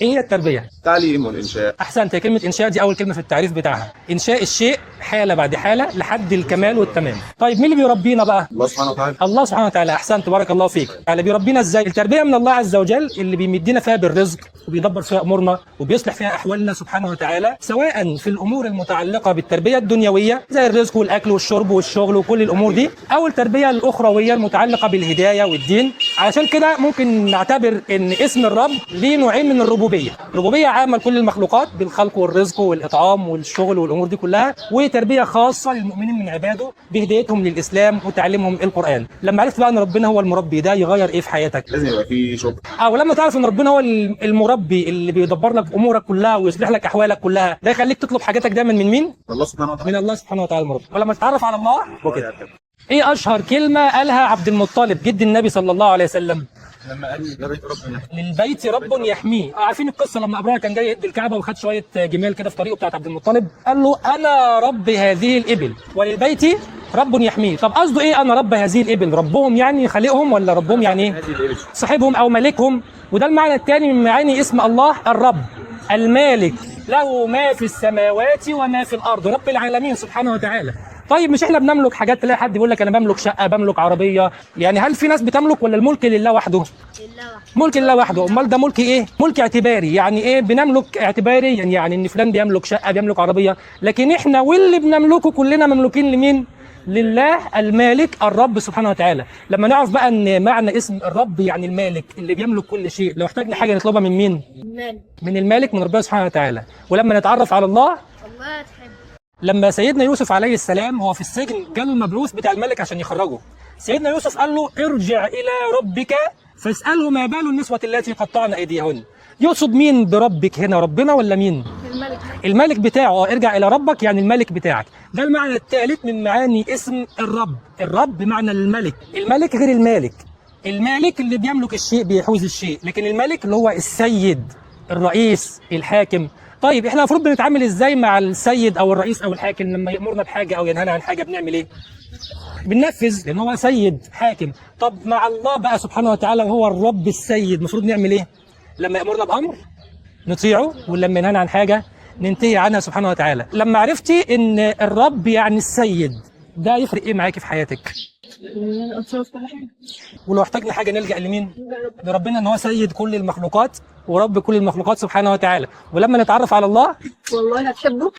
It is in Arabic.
ايه هي التربيه؟ تعليم والإنشاء. احسنت. كلمه انشاء دي اول كلمه في التعريف بتاعها، انشاء الشيء حاله بعد حاله لحد الكمال والتمام. طيب مين اللي بيربينا بقى؟ الله سبحانه وتعالى. الله سبحانه وتعالى. احسنت، بارك الله فيك. اللي بيربينا ازاي؟ التربيه من الله عز وجل اللي بيمدنا فيها بالرزق وبيدبر فيها امورنا وبيصلح فيها احوالنا سبحانه وتعالى، سواء في الامور المتعلقه بالتربيه الدنيويه زي الرزق والاكل والشرب والشغل وكل الامور دي، او التربيه الاخرويه المتعلقه بالهدايه والدين. علشان كده ممكن نعتبر ان اسم الرب ليه نوعين من الربوبيه، ربوبيه عامه لكل المخلوقات بالخلق والرزق والاطعام والشغل والامور دي كلها، وتربيه خاصه للمؤمنين من عباده بهدايتهم للاسلام وتعليمهم القران. لما عرفت بقى ان ربنا هو المربي، ده يغير ايه في حياتك؟ لازم يبقى فيه شكر. ولما تعرف ان ربنا هو المربي اللي بيدبر لك امورك كلها ويصلح لك احوالك كلها، ده يخليك تطلب حاجاتك دايما من مين؟ الله سبحانه وتعالى. من الله سبحانه وتعالى المربي. ولما تتعرف على الله وكده. ايه اشهر كلمه قالها عبد المطلب جد النبي صلى الله عليه وسلم؟ لما قال لبيت ربنا للبيت رب يحميه. عارفين القصه لما ابراهيم كان جاي يهد الكعبه وخد شويه جمال كده في طريقه بتاعت عبد المطلب، قال له انا رب هذه الابل وللبيت رب يحميه. طب قصده ايه انا رب هذه الابل؟ ربهم يعني خالقهم ولا ربهم يعني ايه؟ هذه الإبل. صاحبهم او مالكهم. وده المعنى الثاني من معاني اسم الله الرب، المالك، له ما في السماوات وما في الارض، رب العالمين سبحانه وتعالى. طيب مش احنا بنملك حاجات؟ تلاقي حد يقول لك انا بملك شقه، بملك عربيه، يعني هل في ناس بتملك ولا الملك لله وحده؟ ملك لله وحده. امال ده ملك ايه؟ ملك اعتباري. يعني ايه بنملك اعتباريا؟ يعني ان فلان بيملك شقه، بيملك عربيه، لكن احنا واللي بنملكه كلنا مملوكين لمين؟ لله المالك الرب سبحانه وتعالى. لما نعرف بقى ان معنى اسم الرب يعني المالك اللي بيملك كل شيء، لو احتاجنا حاجه نطلبها من مين؟ من المالك، من ربنا سبحانه وتعالى. ولما نتعرف على الله تحب. لما سيدنا يوسف عليه السلام هو في السجن جاله المبعوث بتاع الملك عشان يخرجه، سيدنا يوسف قال له ارجع الى ربك فاساله ما بال النسوه التي قطعن ايديهن. يقصد مين بربك هنا؟ ربنا ولا مين؟ الملك. الملك بتاعه. ارجع الى ربك يعني الملك بتاعك. ده المعنى الثالث من معاني اسم الرب. الرب بمعنى الملك. الملك غير المالك. المالك اللي بيملك الشيء بيحوز الشيء، لكن الملك اللي هو السيد، الرئيس، الحاكم. طيب احنا المفروض بنتعامل ازاي مع السيد او الرئيس او الحاكم؟ لما يامرنا بحاجه او ينهانا عن حاجه بنعمل ايه؟ بننفذ، لان هو سيد حاكم. طب مع الله بقى سبحانه وتعالى وهو الرب السيد، المفروض نعمل ايه؟ لما يامرنا بامر نطيعه، ولما ينهانا عن حاجه ننتهي عنها سبحانه وتعالى. لما عرفتي ان الرب يعني السيد، ده يفرق ايه معاكي في حياتك؟ ولو احتاجنا حاجه نلجا لمين؟ لربنا، ان هو سيد كل المخلوقات ورب كل المخلوقات سبحانه وتعالى. ولما نتعرف على الله والله هتحبه.